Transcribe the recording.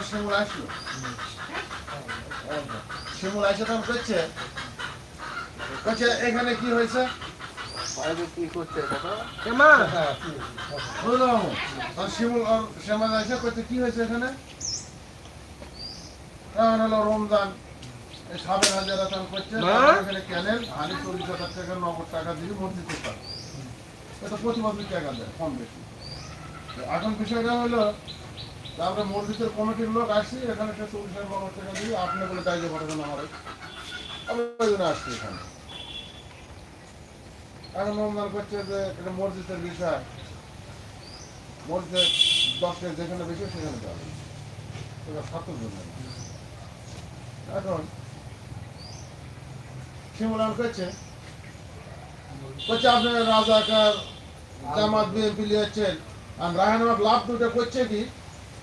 শিমুল আসলো, শিমুল আসে তখন করছে করছে এখানে কি হয়েছে কি করছে বুঝলাম। শিমুল শ্যামা এসে করছে কি হয়েছে এখানে, তখন হলো রমজান সাবের হাজারা তখন করছে এখানে ক্যানেল হানি 40,000 টাকা নগদ টাকা দিয়ে মসজিদ পারে, এটা প্রতি বছর টাকা দেয় কম বেশি। এখন বিষয়টা হলো আমরা মসজিদের কমিটির লোক আসছি এখানে 40,000 নগদ টাকা দিয়ে আপনি বলে দায়িত্ব পাঠাবেন আমার ওই জন্য আসছি এখানে। এখন রমজান করছে যে এটা মসজিদের বিষয়, মসজিদের 10 টাকা যেখানে বেশি সেখানে যাবে, এটা ছাত্র জন্য। এখন শিমুলান করছে আপনার রাজাকার জামাত বিএনপি লিয়েছেন আর রাহানামার লাভ দুটো করছে কি